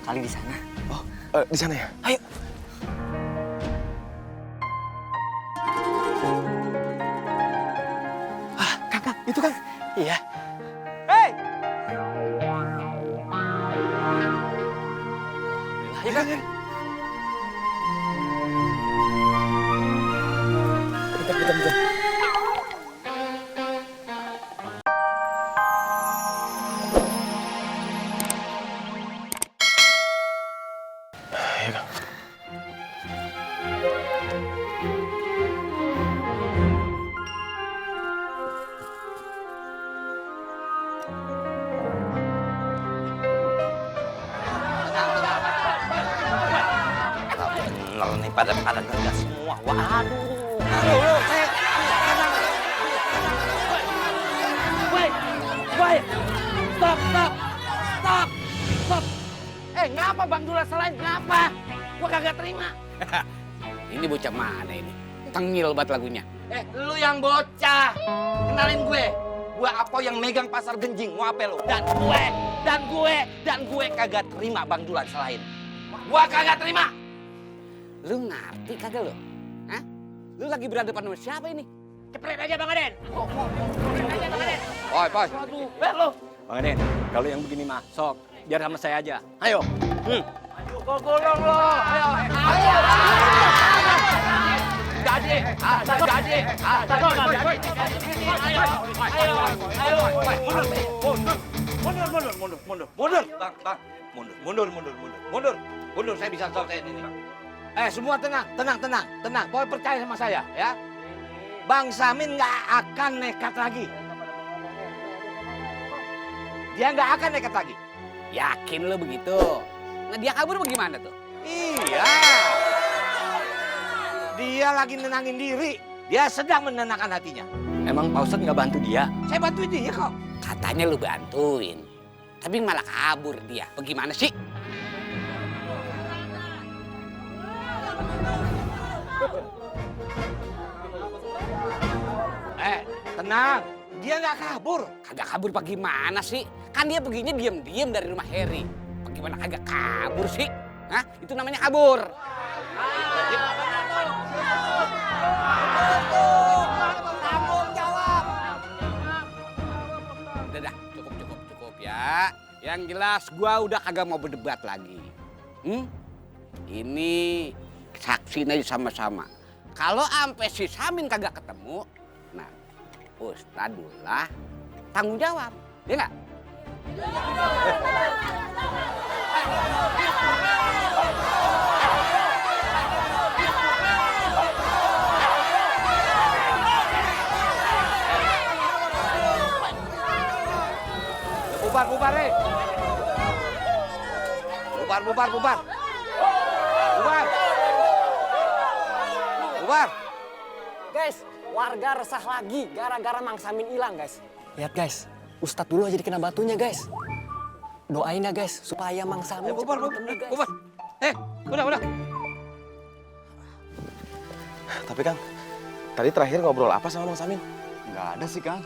Kali di sana. Oh, di sana ya? Ayo. Ah, Kang, itu Kang. Iya. Hei! Ayo Kang. Bentar. Ayo Kang. Bener nih pada ngegas semua. Waduh. Woi, stop. Ngapa Bang Dula selain ngapa? Gua kagak terima. Ini bocah mana ini? Tengil banget lagunya. Lu yang bocah. Kenalin gue. Gue apa yang megang pasar genjing, mau apa lu? Dan gue kagak terima Bang Dula selain. Gua kagak terima. Lu ngerti kagak lu? Hah? Lu lagi berhadapan sama siapa ini? Cepret aja Bang Aden. Cepret aja Bang Aden. Poi. Waduh, lu. Bang Aden, kalau yang begini mah, sok, biar sama saya aja. Ayo. Gua gulung lo. Ayo. Jadi. Mundur. Bang. Mundur. Saya bisa selesai ini, Bang. Semua tenang. Pokoknya percaya sama saya, ya. Bang Samin nggak akan nekat lagi. Dia nggak akan nekat lagi. Yakin lu begitu? Nah dia kabur bagaimana tuh? Iya. Dia lagi nenangin diri. Dia sedang menenangkan hatinya. Emang Pak Ustadz nggak bantu dia? Saya bantuin dia kok. Katanya lu bantuin. Tapi malah kabur dia. Bagaimana sih? Tenang. Dia nggak kabur. Kagak kabur bagaimana sih? Kan dia perginya diam-diam dari rumah Heri. Bagaimana kagak kabur sih? Hah? Itu namanya kabur. Tanggung jawab. Udah, cukup ya. Yang jelas gua udah kagak mau berdebat lagi. Ini saksiin aja sama-sama. Kalau ampe si Samin kagak ketemu, nah Ustadullah tanggung jawab, ya nggak? Bubar. Bubar. Guys, warga resah lagi gara-gara Mang Samin hilang, guys. Lihat, guys. Ustadz dulu aja dikena batunya, guys. Doain ya, guys, supaya Mang Samin Bubar. ketemu, guys. Bubar. Udah. Tapi Kang, tadi terakhir ngobrol apa sama Mang Samin? Nggak ada sih, Kang.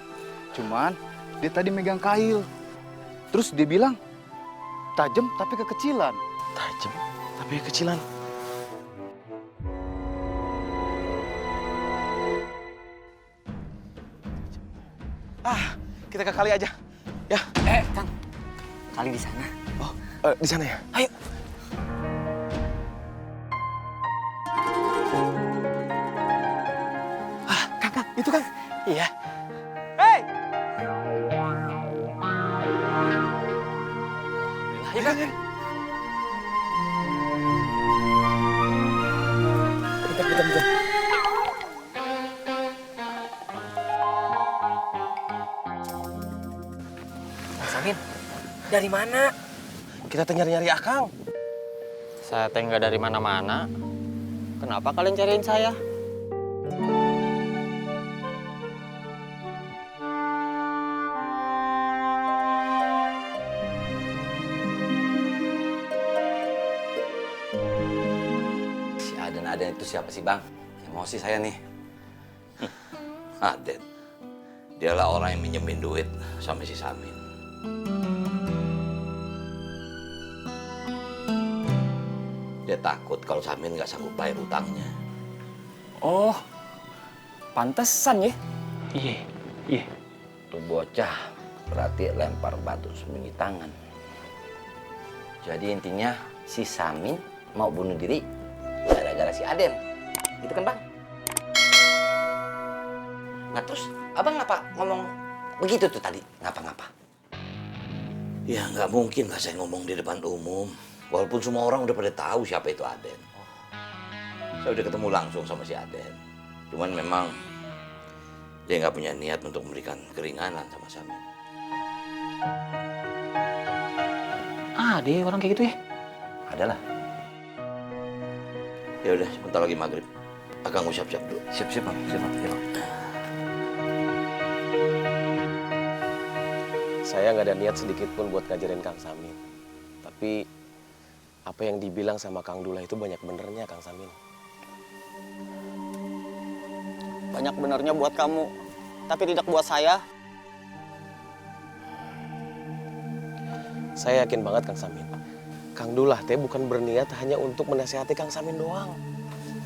Cuman dia tadi megang kail. Terus dia bilang, tajam tapi kekecilan. Tajam, tapi kecilan. Kita ke kali aja. Ya. Kang. Kali di sana. Oh, di sana ya? Ayo. Ah, Kang, itu Kang. Iya. Hei! Ayo Kang. Bentar. Mang Samin, dari mana? Kita nyari-nyari Akang. Saya teh nggak dari mana-mana. Kenapa kalian cariin saya? Si Aden itu siapa sih, Bang? Emosi saya nih. Aden, dialah orang yang minjemin duit sama si Samin. Dia takut kalau Samin nggak sanggup bayar utangnya. Oh, pantesan ya. Iya. Tuh bocah berarti lempar batu sembunyi tangan. Jadi intinya si Samin mau bunuh diri gara-gara si Aden. Gitu kan Bang? Nah terus Abang ngapa ngomong begitu tuh tadi? Ngapa-ngapa? Ya nggak mungkin lah saya ngomong di depan umum. Walaupun semua orang udah pada tahu siapa itu Aden. Saya udah ketemu langsung sama si Aden. Cuman memang dia nggak punya niat untuk memberikan keringanan sama Samin. Ada orang kayak gitu ya? Adalah. Ya udah, sebentar lagi maghrib. Akang mau siap-siap dulu. Siap-siap Bang, siap Bang. Saya nggak ada niat sedikit pun buat ngajarin Kang Samin. Tapi apa yang dibilang sama Kang Dula itu banyak benernya, Kang Samin. Banyak benernya buat kamu, tapi tidak buat saya. Saya yakin banget Kang Samin. Kang Dula teh bukan berniat hanya untuk menasihati Kang Samin doang.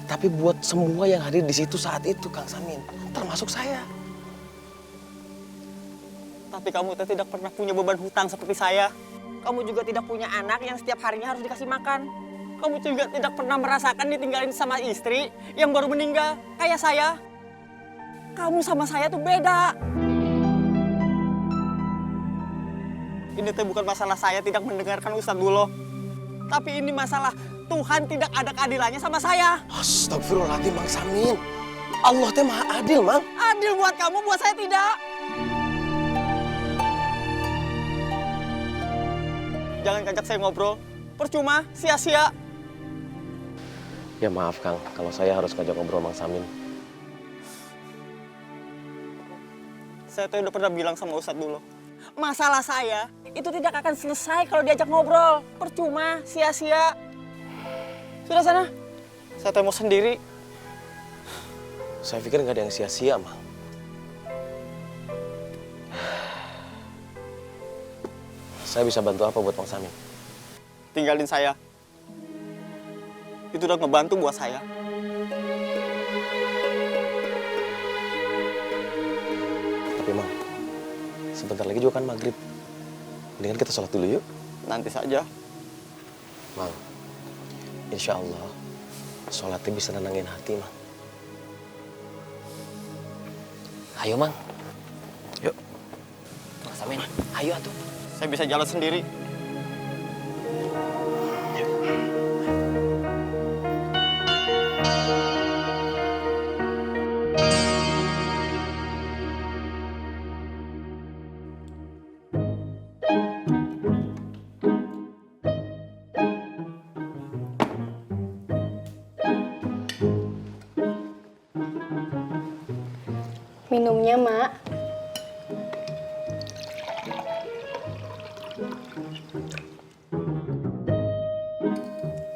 Tapi buat semua yang hadir di situ saat itu, Kang Samin. Termasuk saya. Tapi kamu teh tidak pernah punya beban hutang seperti saya. Kamu juga tidak punya anak yang setiap harinya harus dikasih makan. Kamu juga tidak pernah merasakan ditinggalin sama istri yang baru meninggal, kayak saya. Kamu sama saya tuh beda. Ini tuh bukan masalah saya tidak mendengarkan Ustadz Dulo. Tapi ini masalah Tuhan tidak ada keadilannya sama saya. Astagfirullahaladzim, Mang Samin. Allah teh maha adil, Mang. Adil buat kamu, buat saya tidak. Jangan ngajak saya ngobrol. Percuma, sia-sia. Ya maaf, Kang. Kalau saya harus ngajak ngobrol Mang Samin. Saya tuh udah pernah bilang sama Ustadz Dulo. Masalah saya itu tidak akan selesai kalau diajak ngobrol. Percuma, sia-sia. Sudah sana. Saya tuh mau sendiri. Saya pikir nggak ada yang sia-sia, Mang. Saya bisa bantu apa buat Mang Samin? Tinggalin saya. Itu udah ngebantu buat saya. Tapi Mang, sebentar lagi juga kan maghrib. Mendingan kita sholat dulu yuk. Nanti saja. Mang, insya Allah sholatnya bisa nenangin hati, Mang. Ayo, Mang. Yuk. Mang Samin, ayo atuh. Saya bisa jalan sendiri. Minumnya, Mak.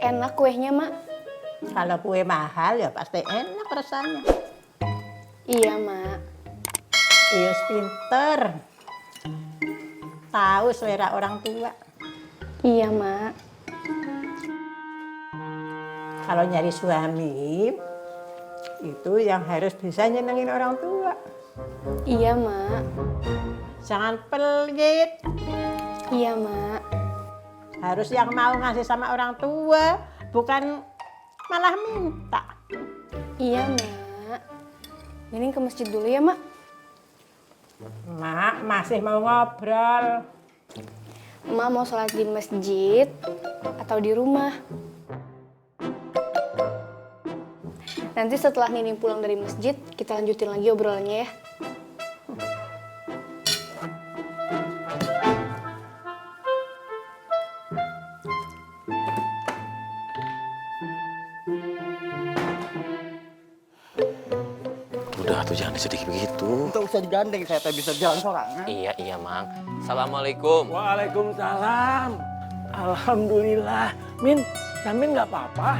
Enak kuehnya, Mak. Kalau kue mahal ya pasti enak rasanya. Iya, Mak. Iya, pinter. Tahu selera orang tua. Iya, Mak. Kalau nyari suami, itu yang harus bisa nyenengin orang tua. Iya, Mak. Jangan pelit. Iya, Mak. Harus yang mau ngasih sama orang tua, bukan malah minta. Iya, Mak. Nining ke masjid dulu ya, Mak. Mak masih mau ngobrol. Emak mau sholat di masjid atau di rumah? Nanti setelah Nining pulang dari masjid, kita lanjutin lagi obrolannya ya. Udah tuh jangan sedih begitu. Nggak usah digandeng, saya teh bisa jalan sorangan. Iya, Mang. Assalamualaikum. Waalaikumsalam. Alhamdulillah. Min, Samin nggak apa-apa.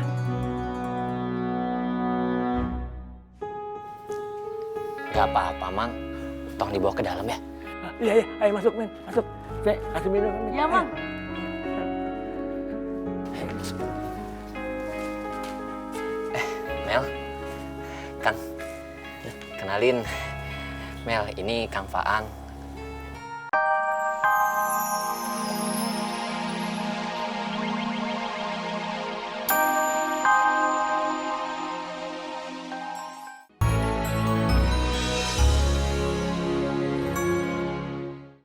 Gak apa-apa, Mang. Tolong dibawa ke dalam ya. Iya, iya. Ayo masuk, Min. Masuk. Saya kasih minum, Min. Iya, Mang. Mel, Kang, kenalin, Mel, ini Kang Faang.